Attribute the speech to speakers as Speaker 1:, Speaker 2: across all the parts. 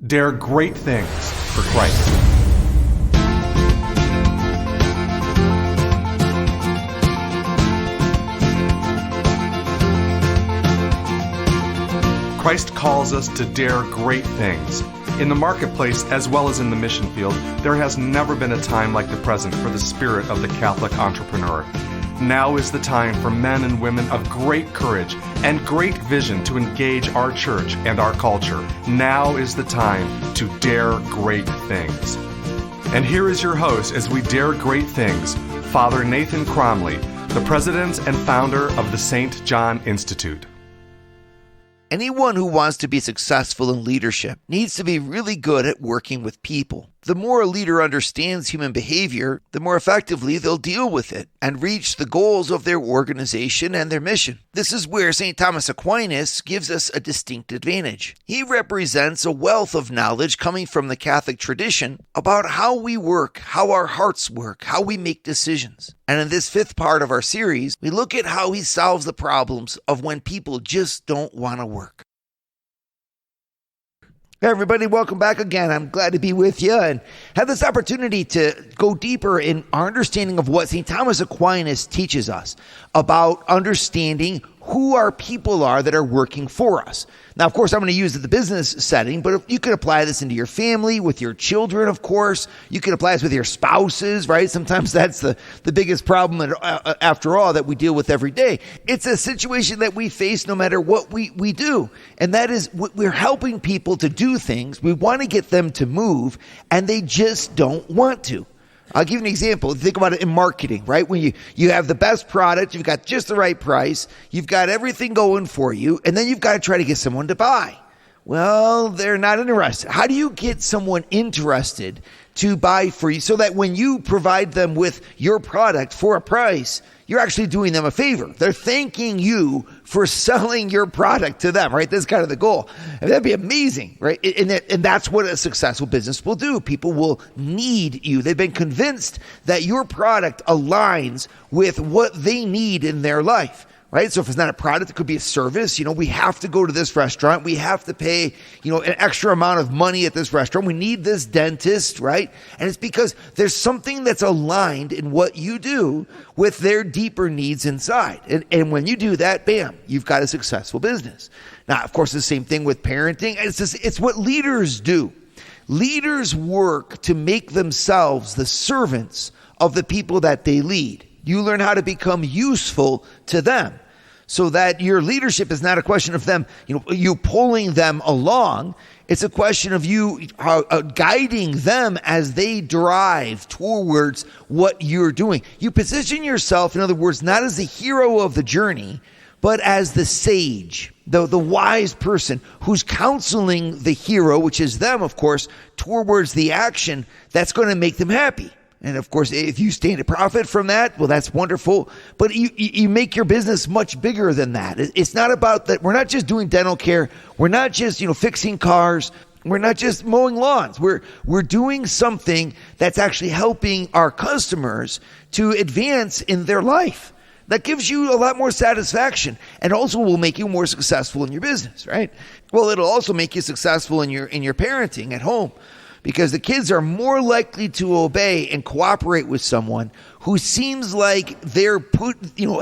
Speaker 1: Dare great things for Christ. Christ calls us to dare great things. In the marketplace, as well as in the mission field, there has never been a time like the present for the spirit of the Catholic entrepreneur. Now is the time for men and women of great courage and great vision to engage our church and our culture. Now is the time to dare great things. And here is your host as we dare great things, Father Nathan Cromley, the president and founder of the St. John Institute.
Speaker 2: Anyone who wants to be successful in leadership needs to be really good at working with people. The more a leader understands human behavior, the more effectively they'll deal with it and reach the goals of their organization and their mission. This is where St. Thomas Aquinas gives us a distinct advantage. He represents a wealth of knowledge coming from the Catholic tradition about how we work, how our hearts work, how we make decisions. And in this fifth part of our series, we look at how he solves the problems of when people just don't want to work. Hey everybody, welcome back again. I'm glad to be with you and have this opportunity to go deeper in our understanding of what St. Thomas Aquinas teaches us about understanding who our people are that are working for us. Now, of course, I'm going to use it in the business setting, but you could apply this into your family, with your children, of course. You can apply this with your spouses, right? Sometimes that's the biggest problem, after all, that we deal with every day. It's a situation that we face no matter what we do, and that is we're helping people to do things. We want to get them to move, and they just don't want to. I'll give you an example. Think about it in marketing, right? When you have the best product, you've got just the right price, you've got everything going for you, and then you've got to try to get someone to buy. Well, they're not interested. How do you get someone interested to buy for you so that when you provide them with your product for a price, you're actually doing them a favor? They're thanking you for selling your product to them, right? That's kind of the goal. And that'd be amazing, right? And that's what a successful business will do. People will need you. They've been convinced that your product aligns with what they need in their life. Right? So if it's not a product, it could be a service. We have to go to this restaurant. We have to pay, an extra amount of money at this restaurant. We need this dentist, right? And it's because there's something that's aligned in what you do with their deeper needs inside. And when you do that, bam, you've got a successful business. Now, of course, the same thing with parenting. It's what leaders do. Leaders work to make themselves the servants of the people that they lead. You learn how to become useful to them so that your leadership is not a question of them, you pulling them along. It's a question of you guiding them as they drive towards what you're doing. You position yourself, in other words, not as the hero of the journey, but as the sage, the wise person who's counseling the hero, which is them, of course, towards the action that's going to make them happy. And of course, if you stand to profit from that, well, that's wonderful. But you make your business much bigger than that. It's not about that. We're not just doing dental care. We're not just, fixing cars. We're not just mowing lawns. We're doing something that's actually helping our customers to advance in their life. That gives you a lot more satisfaction and also will make you more successful in your business, right? Well, it'll also make you successful in your parenting at home, because the kids are more likely to obey and cooperate with someone who seems like they're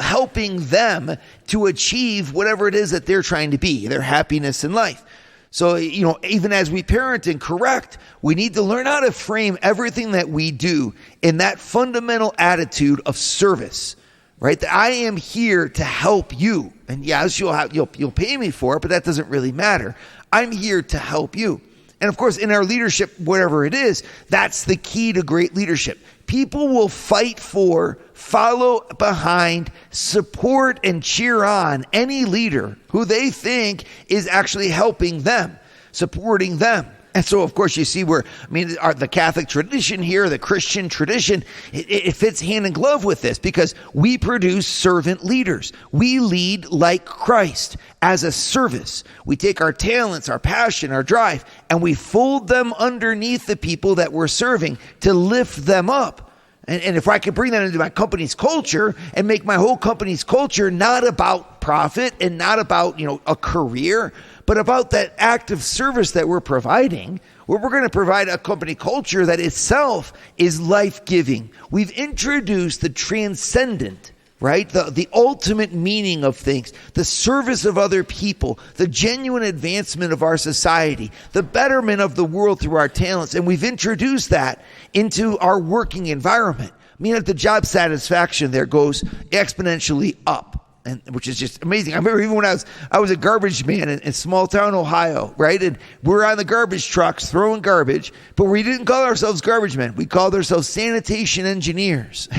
Speaker 2: helping them to achieve whatever it is that they're trying to be, their happiness in life. So, even as we parent and correct, we need to learn how to frame everything that we do in that fundamental attitude of service, right? That I am here to help you. And yes, you'll pay me for it, but that doesn't really matter. I'm here to help you. And of course, in our leadership, whatever it is, that's the key to great leadership. People will fight for, follow behind, support, and cheer on any leader who they think is actually helping them, supporting them. And so, of course, you see the Catholic tradition here, the Christian tradition, it fits hand in glove with this because we produce servant leaders. We lead like Christ as a service. We take our talents, our passion, our drive, and we fold them underneath the people that we're serving to lift them up. And if I could bring that into my company's culture and make my whole company's culture not about profit and not about, a career, but about that act of service that we're providing, where we're going to provide a company culture that itself is life-giving. We've introduced the transcendent, right? The ultimate meaning of things, the service of other people, the genuine advancement of our society, the betterment of the world through our talents. And we've introduced that into our working environment. I mean, the job satisfaction there goes exponentially up. And which is just amazing. I remember even when I was a garbage man in small town Ohio, right? And we're on the garbage trucks throwing garbage, but we didn't call ourselves garbage men. We called ourselves sanitation engineers,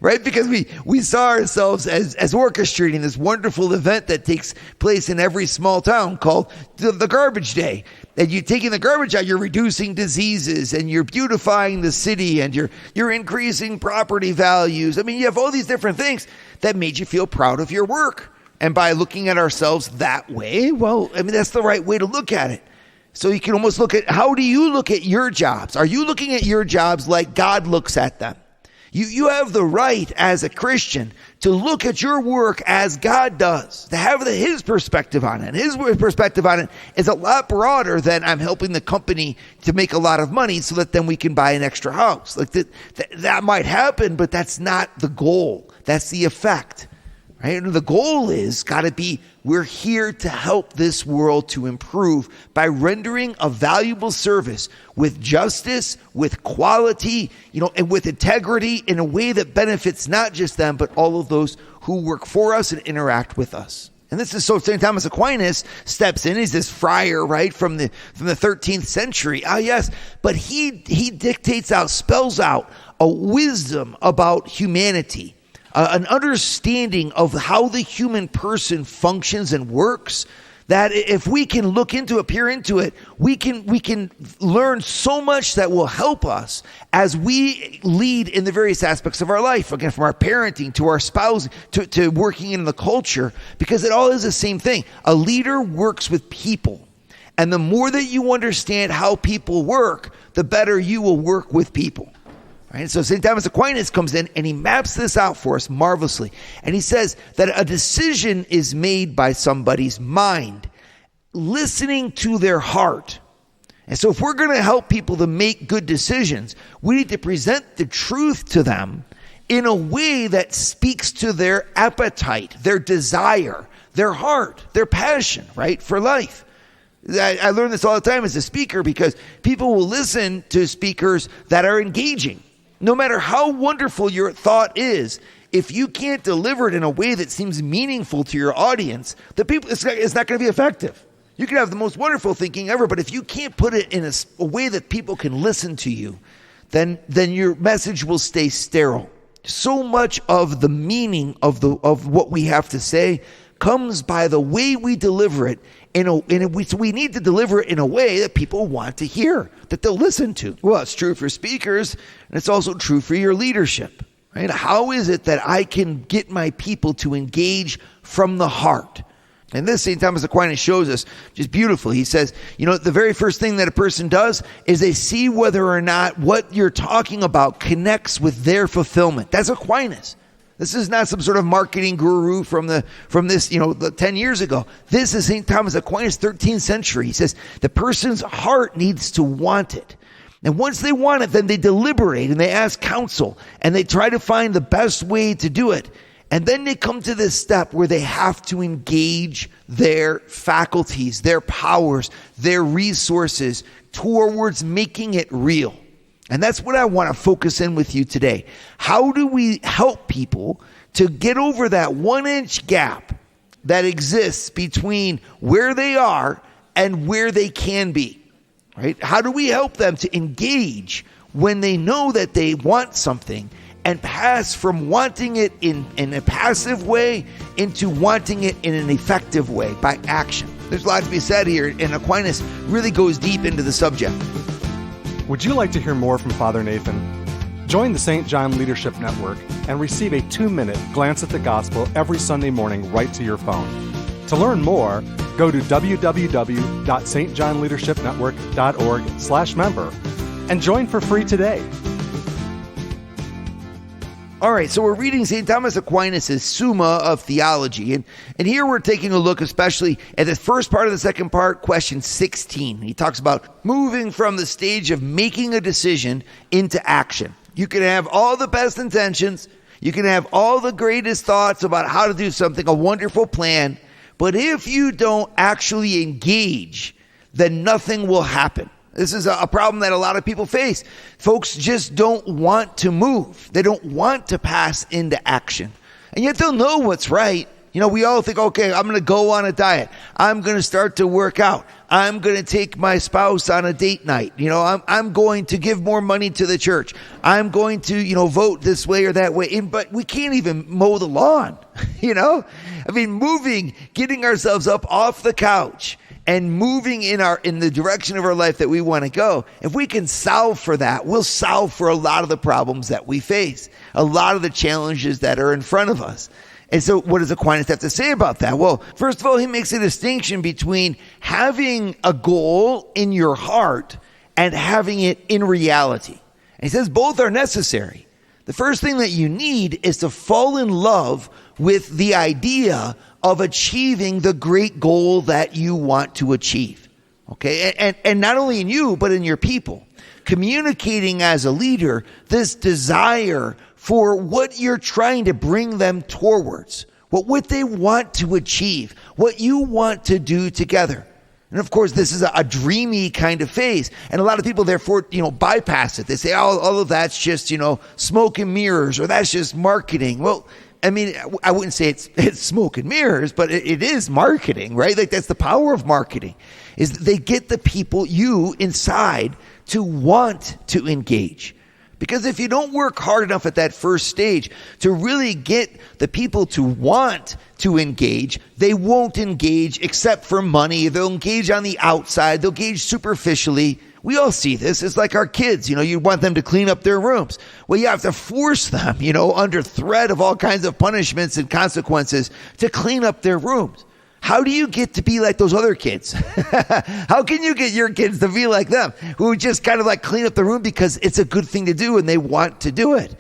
Speaker 2: right? Because we saw ourselves as orchestrating this wonderful event that takes place in every small town called the Garbage Day. And you're taking the garbage out, you're reducing diseases, and you're beautifying the city, and you're increasing property values. I mean, you have all these different things that made you feel proud of your work. And by looking at ourselves that way, well, I mean, that's the right way to look at it. So you can almost look at, how do you look at your jobs? Are you looking at your jobs like God looks at them? You have the right as a Christian to look at your work as God does, to have his perspective on it. His perspective on it is a lot broader than I'm helping the company to make a lot of money so that then we can buy an extra house. Like that might happen, but that's not the goal. That's the effect. Right? And the goal is got to be, we're here to help this world to improve by rendering a valuable service with justice, with quality, and with integrity in a way that benefits not just them, but all of those who work for us and interact with us. And this is so St. Thomas Aquinas steps in. He's this friar, right, from the 13th century. Ah, yes, but he dictates out, spells out a wisdom about humanity. An understanding of how the human person functions and works, that if we can look into it, peer into it, we can learn so much that will help us as we lead in the various aspects of our life. Again, from our parenting to our spouse to working in the culture, because it all is the same thing. A leader works with people. And the more that you understand how people work, the better you will work with people. Right? So St. Thomas Aquinas comes in and he maps this out for us marvelously. And he says that a decision is made by somebody's mind, listening to their heart. And so if we're going to help people to make good decisions, we need to present the truth to them in a way that speaks to their appetite, their desire, their heart, their passion, right, for life. I learn this all the time as a speaker, because people will listen to speakers that are engaging. No matter how wonderful your thought is, if you can't deliver it in a way that seems meaningful to your audience, it's not going to be effective. You can have the most wonderful thinking ever, but if you can't put it in a way that people can listen to you, then your message will stay sterile. So much of the meaning of what we have to say comes by the way we deliver it. So we need to deliver it in a way that people want to hear, that they'll listen to. Well, it's true for speakers, and it's also true for your leadership. Right? How is it that I can get my people to engage from the heart? And this St. Thomas Aquinas shows us just beautifully. He says, the very first thing that a person does is they see whether or not what you're talking about connects with their fulfillment. That's Aquinas. This is not some sort of marketing guru from this 10 years ago. This is St. Thomas Aquinas, 13th century. He says the person's heart needs to want it. And once they want it, then they deliberate and they ask counsel and they try to find the best way to do it. And then they come to this step where they have to engage their faculties, their powers, their resources towards making it real. And that's what I want to focus in with you today. How do we help people to get over that 1-inch gap that exists between where they are and where they can be? Right? How do we help them to engage when they know that they want something and pass from wanting it in a passive way into wanting it in an effective way by action? There's a lot to be said here, and Aquinas really goes deep into the subject.
Speaker 1: Would you like to hear more from Father Nathan? Join the St. John Leadership Network and receive a 2-minute glance at the gospel every Sunday morning right to your phone. To learn more, go to www.stjohnleadershipnetwork.org/member and join for free today.
Speaker 2: All right, so we're reading St. Thomas Aquinas' Summa of Theology, and here we're taking a look especially at the first part of the second part, question 16. He talks about moving from the stage of making a decision into action. You can have all the best intentions, you can have all the greatest thoughts about how to do something, a wonderful plan, but if you don't actually engage, then nothing will happen. This is a problem that a lot of people face. Folks just don't want to move. They don't want to pass into action. And yet they'll know what's right. You know, we all think, okay, I'm going to go on a diet. I'm going to start to work out. I'm going to take my spouse on a date night. You know, I'm going to give more money to the church. I'm going to, vote this way or that way. But we can't even mow the lawn, I mean, moving, getting ourselves up off the couch and moving in the direction of our life that we want to go, if we can solve for that, we'll solve for a lot of the problems that we face, a lot of the challenges that are in front of us. And so what does Aquinas have to say about that? Well, first of all, he makes a distinction between having a goal in your heart and having it in reality. And he says both are necessary. The first thing that you need is to fall in love with the idea of achieving the great goal that you want to achieve. Okay? And not only in you, but in your people. Communicating as a leader this desire for what you're trying to bring them towards, what they want to achieve, what you want to do together. And of course, this is a dreamy kind of phase. And a lot of people, therefore, bypass it. They say, oh, all of that's just, smoke and mirrors, or that's just marketing. Well, I mean, I wouldn't say it's smoke and mirrors, but it is marketing, right? Like, that's the power of marketing, is they get the people, you inside, to want to engage. Because if you don't work hard enough at that first stage to really get the people to want to engage, they won't engage except for money. They'll engage on the outside. They'll engage superficially. We all see this. It's like our kids. You want them to clean up their rooms. Well, you have to force them, under threat of all kinds of punishments and consequences to clean up their rooms. How do you get to be like those other kids? How can you get your kids to be like them, who just kind of like clean up the room because it's a good thing to do and they want to do it?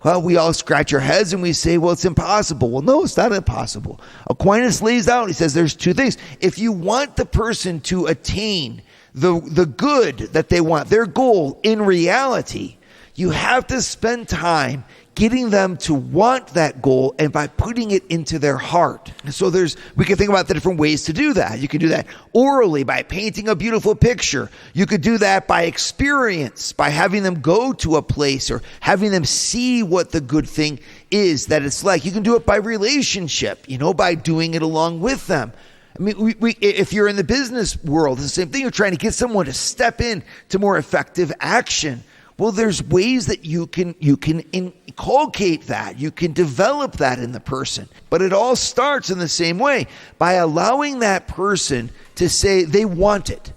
Speaker 2: Well, we all scratch our heads and we say, well, it's impossible. Well, no, it's not impossible. Aquinas lays out, he says there's two things. If you want the person to attain the good that they want, their goal in reality, you have to spend time getting them to want that goal, and by putting it into their heart. So we can think about the different ways to do that. You can do that orally by painting a beautiful picture. You could do that by experience, by having them go to a place or having them see what the good thing is that it's like. You can do it by relationship, by doing it along with them. I mean, if you're in the business world, it's the same thing. You're trying to get someone to step in to more effective action. Well, there's ways that you can inculcate that. You can develop that in the person. But it all starts in the same way, by allowing that person to say they want it.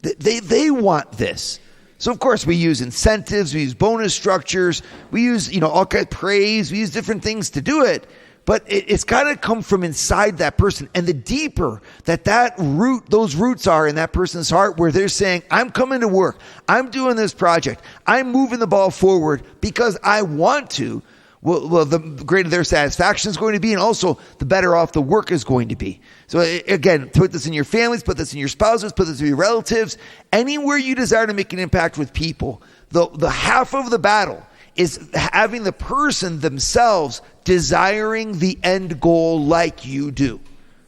Speaker 2: They want this. So, of course, we use incentives, we use bonus structures, we use, all kinds of praise, we use different things to do it. But it's got to come from inside that person. And the deeper those roots are in that person's heart, where they're saying, I'm coming to work, I'm doing this project, I'm moving the ball forward because I want to, well, the greater their satisfaction is going to be, and also the better off the work is going to be. So again, put this in your families, put this in your spouses, put this in your relatives. Anywhere you desire to make an impact with people, the half of the battle is having the person themselves desiring the end goal like you do.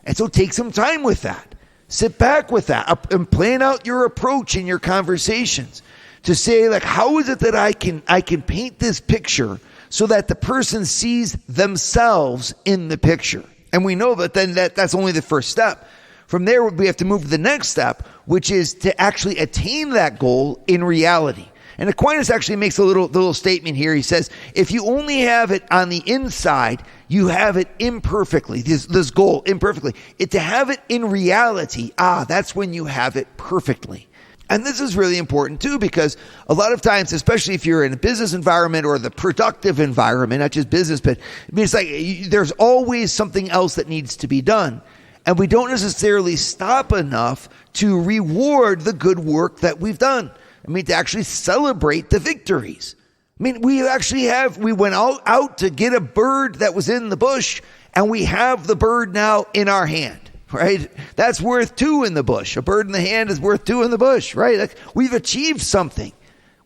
Speaker 2: And so take some time with that. Sit back with that and plan out your approach in your conversations to say, like, how is it that I can paint this picture so that the person sees themselves in the picture? And we know that then that's only the first step. From there, we have to move to the next step, which is to actually attain that goal in reality. And Aquinas actually makes a little statement here. He says, if you only have it on the inside, you have it imperfectly, this goal imperfectly. To have it in reality, that's when you have it perfectly. And this is really important too, because a lot of times, especially if you're in a business environment or the productive environment, not just business, but it's like there's always something else that needs to be done. And we don't necessarily stop enough to reward the good work that we've done. To actually celebrate the victories. I mean, we went out to get a bird that was in the bush, and we have the bird now in our hand, right? That's worth 2 in the bush. A bird in the hand is worth 2 in the bush, right? Like, we've achieved something.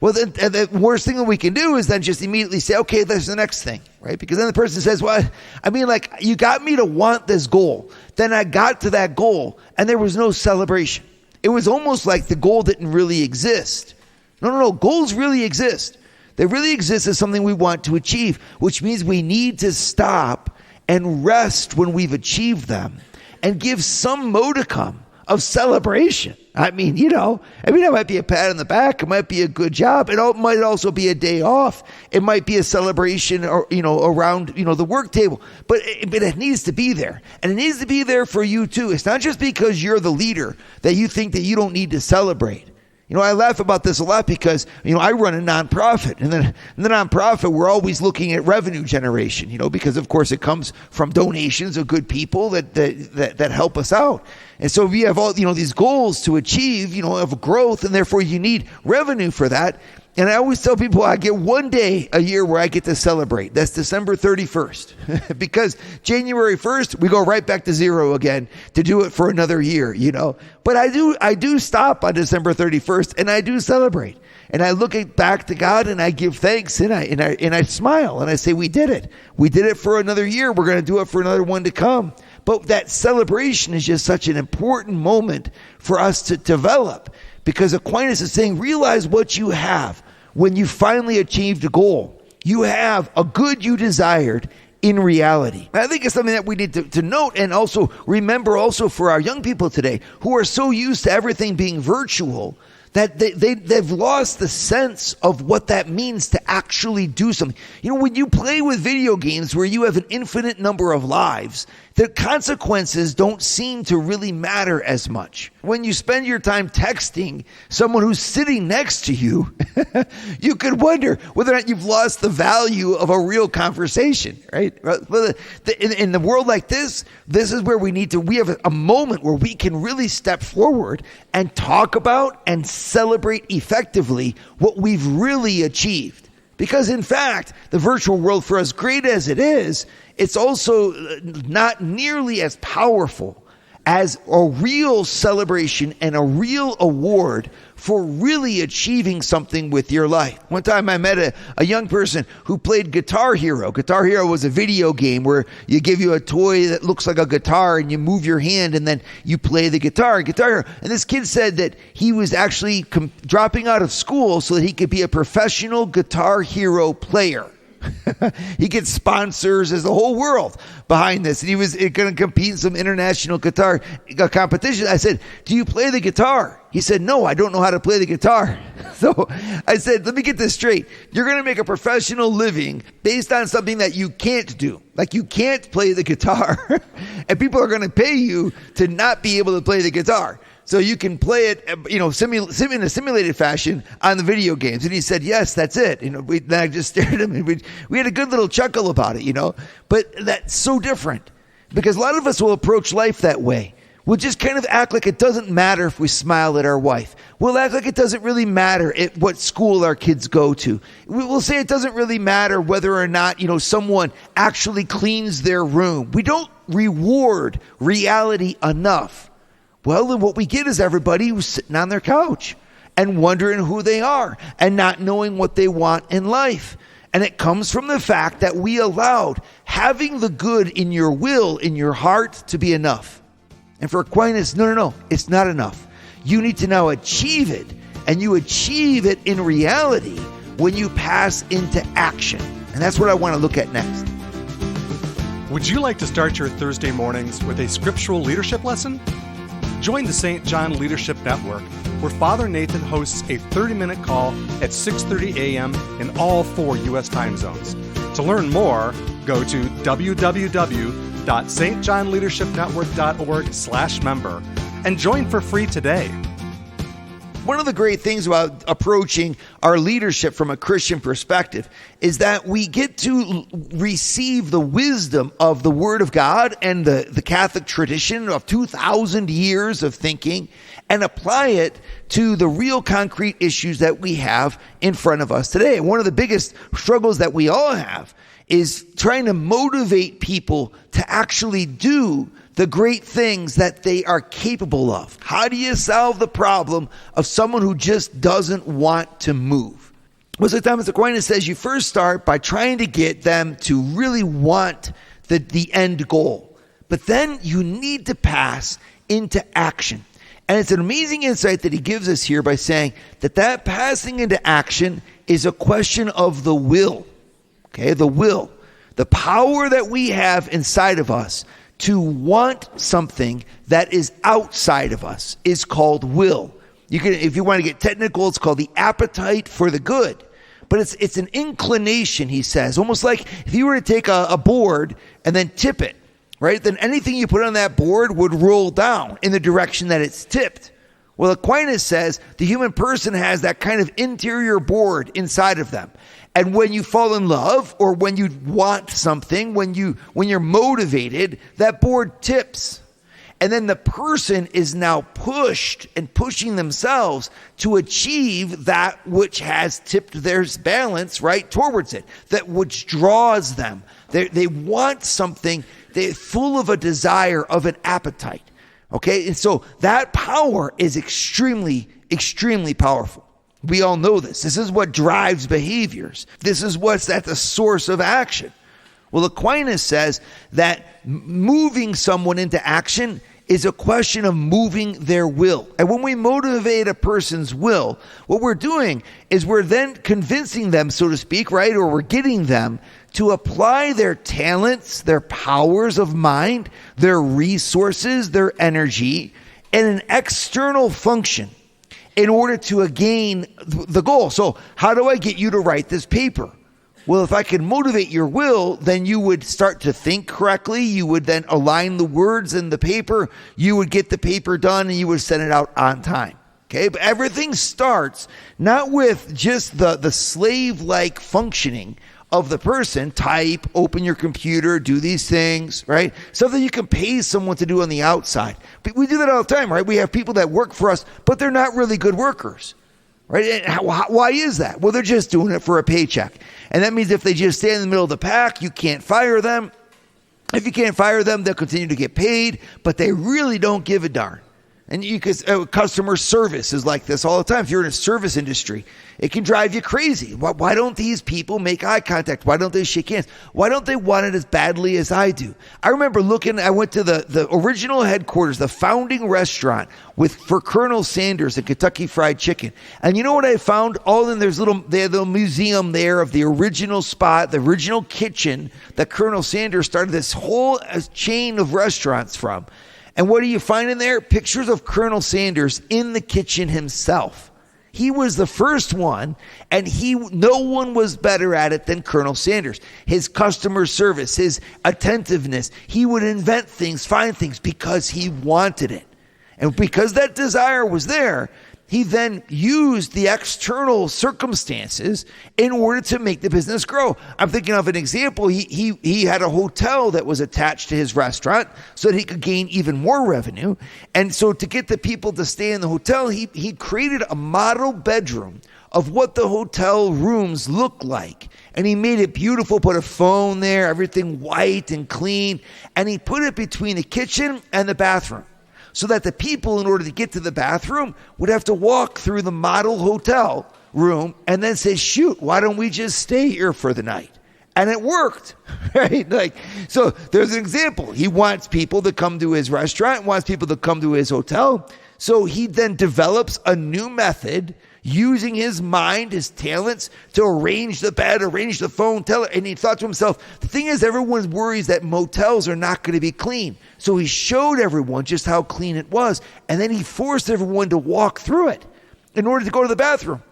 Speaker 2: Well, the worst thing that we can do is then just immediately say, okay, there's the next thing, right? Because then the person says, well, I mean, like, you got me to want this goal. Then I got to that goal, and there was no celebration. It was almost like the goal didn't really exist. No. Goals really exist. They really exist as something we want to achieve, which means we need to stop and rest when we've achieved them and give some modicum of celebration. I mean, it might be a pat on the back. It might be a good job. It might also be a day off. It might be a celebration or, around, the work table. But it needs to be there. And it needs to be there for you too. It's not just because you're the leader that you think that you don't need to celebrate. I laugh about this a lot because, I run a nonprofit, and then in the nonprofit, we're always looking at revenue generation, because of course it comes from donations of good people that help us out. And so we have all, these goals to achieve, of growth, and therefore you need revenue for that. And I always tell people I get one day a year where I get to celebrate. That's December 31st. Because January 1st, we go right back to zero again to do it for another year, But I do stop on December 31st, and I do celebrate. And I look back to God, and I give thanks, and I smile, and I say, we did it. We did it for another year. We're going to do it for another one to come. But that celebration is just such an important moment for us to develop. Because Aquinas is saying, realize what you have when you finally achieved a goal. You have a good you desired in reality. I think it's something that we need to note and also remember also for our young people today who are so used to everything being virtual that they've lost the sense of what that means to actually do something. When you play with video games where you have an infinite number of lives, the consequences don't seem to really matter as much. When you spend your time texting someone who's sitting next to you, you could wonder whether or not you've lost the value of a real conversation, right? In the world like this is where we have a moment where we can really step forward and talk about and celebrate effectively what we've really achieved. Because in fact, the virtual world, for as great as it is, it's also not nearly as powerful as a real celebration and a real award for really achieving something with your life. One time I met a young person who played Guitar Hero. Guitar Hero was a video game where you give you a toy that looks like a guitar and you move your hand and then you play the guitar. And this kid said that he was actually dropping out of school so that he could be a professional Guitar Hero player. He gets sponsors. There's the whole world behind this. And he was going to compete in some international guitar competition. I said, do you play the guitar? He said, no, I don't know how to play the guitar. So I said, let me get this straight. You're going to make a professional living based on something that you can't do. Like you can't play the guitar. And people are going to pay you to not be able to play the guitar. So you can play it, in a simulated fashion on the video games. And he said, yes, that's it. Then I just stared at him and we had a good little chuckle about it, But that's so different because a lot of us will approach life that way. We'll just kind of act like it doesn't matter if we smile at our wife. We'll act like it doesn't really matter what school our kids go to. We'll say it doesn't really matter whether or not, someone actually cleans their room. We don't reward reality enough. Well, then what we get is everybody who's sitting on their couch and wondering who they are and not knowing what they want in life. And it comes from the fact that we allowed having the good in your will, in your heart, to be enough. And for Aquinas, no, it's not enough. You need to now achieve it, and you achieve it in reality when you pass into action. And that's what I want to look at next.
Speaker 1: Would you like to start your Thursday mornings with a scriptural leadership lesson? Join the St. John Leadership Network, where Father Nathan hosts a 30-minute call at 6:30 a.m. in all 4 U.S. time zones. To learn more, go to www.stjohnleadershipnetwork.org/member and join for free today.
Speaker 2: one of the great things about approaching our leadership from a Christian perspective is that we get to receive the wisdom of the Word of God and the Catholic tradition of 2,000 years of thinking and apply it to the real concrete issues that we have in front of us today. And one of the biggest struggles that we all have is trying to motivate people to actually do the great things that they are capable of. How do you solve the problem of someone who just doesn't want to move? Well, so Thomas Aquinas says you first start by trying to get them to really want the end goal. But then you need to pass into action. And it's an amazing insight that he gives us here by saying that passing into action is a question of the will. Okay, the will. The power that we have inside of us to want something that is outside of us is called will. You can, if you want to get technical, it's called the appetite for the good. But it's an inclination, he says, almost like if you were to take a board and then tip it, right? Then anything you put on that board would roll down in the direction that it's tipped. Well, Aquinas says the human person has that kind of interior board inside of them. And when you fall in love or when you want something, when you're motivated, that board tips. And then the person is now pushed and pushing themselves to achieve that which has tipped their balance right towards it, that which draws them. They want something, they're full of a desire, of an appetite. Okay, and so that power is extremely, extremely powerful. We all know this. This is what drives behaviors. This is what's at the source of action. Well, Aquinas says that moving someone into action is a question of moving their will. And when we motivate a person's will, what we're doing is we're then convincing them, so to speak, right? Or we're getting them to apply their talents, their powers of mind, their resources, their energy, in an external function in order to gain the goal. So how do I get you to write this paper? Well, if I can motivate your will, then you would start to think correctly. You would then align the words in the paper. You would get the paper done and you would send it out on time. Okay, but everything starts not with just the slave-like functioning of the person, type, open your computer, do these things, right? Something you can pay someone to do on the outside. But we do that all the time, right? We have people that work for us, but they're not really good workers, right? And why is that? Well, they're just doing it for a paycheck. And that means if they just stay in the middle of the pack, you can't fire them. If you can't fire them, they'll continue to get paid, but they really don't give a darn. And customer service is like this all the time. If you're in a service industry, it can drive you crazy. Why don't these people make eye contact? Why don't they shake hands? Why don't they want it as badly as I do? I remember I went to the original headquarters, the founding restaurant for Colonel Sanders and Kentucky Fried Chicken. And you know what I found? They had a little museum there of the original spot, the original kitchen that Colonel Sanders started this whole chain of restaurants from. And what do you find in there? Pictures of Colonel Sanders in the kitchen himself. He was the first one, and no one was better at it than Colonel Sanders. His customer service, his attentiveness, he would invent things, find things because he wanted it. And because that desire was there, he then used the external circumstances in order to make the business grow. I'm thinking of an example. He had a hotel that was attached to his restaurant so that he could gain even more revenue. And so to get the people to stay in the hotel, he created a model bedroom of what the hotel rooms look like. And he made it beautiful, put a phone there, everything white and clean. And he put it between the kitchen and the bathroom, so that the people, in order to get to the bathroom, would have to walk through the model hotel room and then say, shoot, why don't we just stay here for the night? And it worked, right? So there's an example. He wants people to come to his restaurant, wants people to come to his hotel. So he then develops a new method using his mind, his talents, to arrange the bed, arrange the phone, and he thought to himself, the thing is, everyone worries that motels are not going to be clean. So he showed everyone just how clean it was, and then he forced everyone to walk through it in order to go to the bathroom.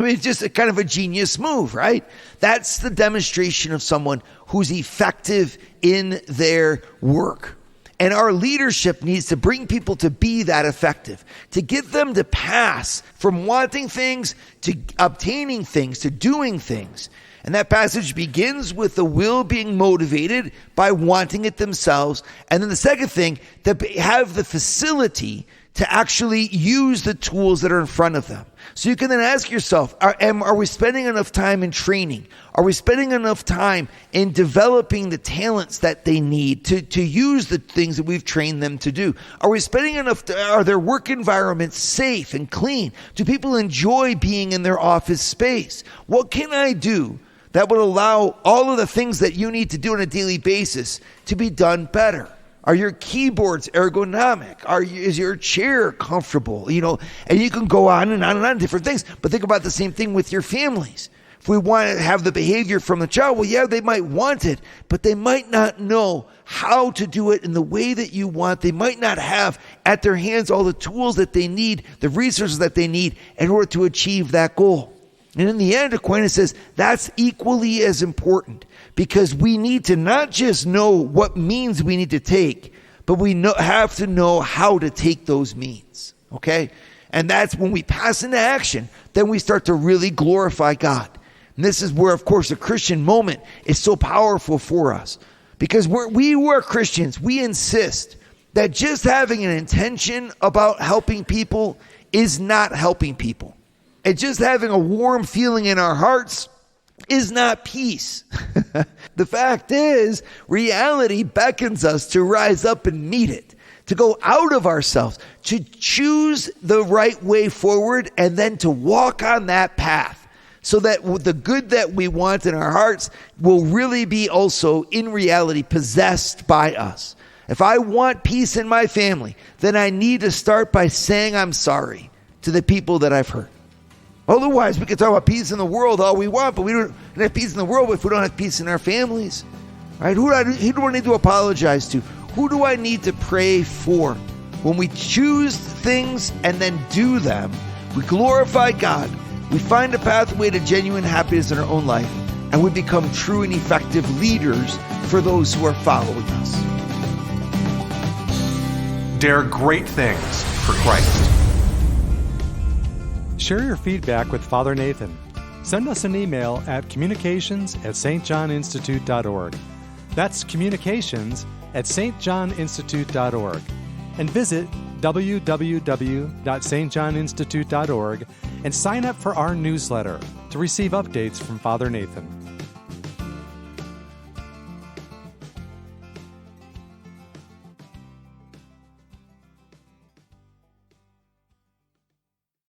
Speaker 2: I mean, it's just a kind of a genius move, right? That's the demonstration of someone who's effective in their work. And our leadership needs to bring people to be that effective, to get them to pass from wanting things to obtaining things, to doing things. And that passage begins with the will being motivated by wanting it themselves. And then the second thing, to have the facility to actually use the tools that are in front of them. So you can then ask yourself, are we spending enough time in training? Are we spending enough time in developing the talents that they need to use the things that we've trained them to do? Are we spending are their work environments safe and clean? Do people enjoy being in their office space? What can I do that would allow all of the things that you need to do on a daily basis to be done better? Are your keyboards ergonomic? Is your chair comfortable? And you can go on and on and on different things. But think about the same thing with your families. If we want to have the behavior from the child, well, yeah, they might want it, but they might not know how to do it in the way that you want. They might not have at their hands all the tools that they need, the resources that they need in order to achieve that goal. And in the end, Aquinas says that's equally as important, because we need to not just know what means we need to take, but we have to know how to take those means, okay? And that's when we pass into action, then we start to really glorify God. And this is where, of course, the Christian moment is so powerful for us, because we are Christians. We insist that just having an intention about helping people is not helping people. And just having a warm feeling in our hearts is not peace. The fact is, reality beckons us to rise up and meet it, to go out of ourselves, to choose the right way forward, and then to walk on that path, so that the good that we want in our hearts will really be also, in reality, possessed by us. If I want peace in my family, then I need to start by saying I'm sorry to the people that I've hurt. Otherwise, we can talk about peace in the world all we want, but we don't have peace in the world if we don't have peace in our families. Right? Who do I need to apologize to? Who do I need to pray for? When we choose things and then do them, we glorify God. We find a pathway to genuine happiness in our own life, and we become true and effective leaders for those who are following us.
Speaker 1: Dare great things for Christ.
Speaker 3: Share your feedback with Father Nathan. Send us an email at communications@stjohninstitute.org. That's communications@stjohninstitute.org. And visit www.stjohninstitute.org and sign up for our newsletter to receive updates from Father Nathan.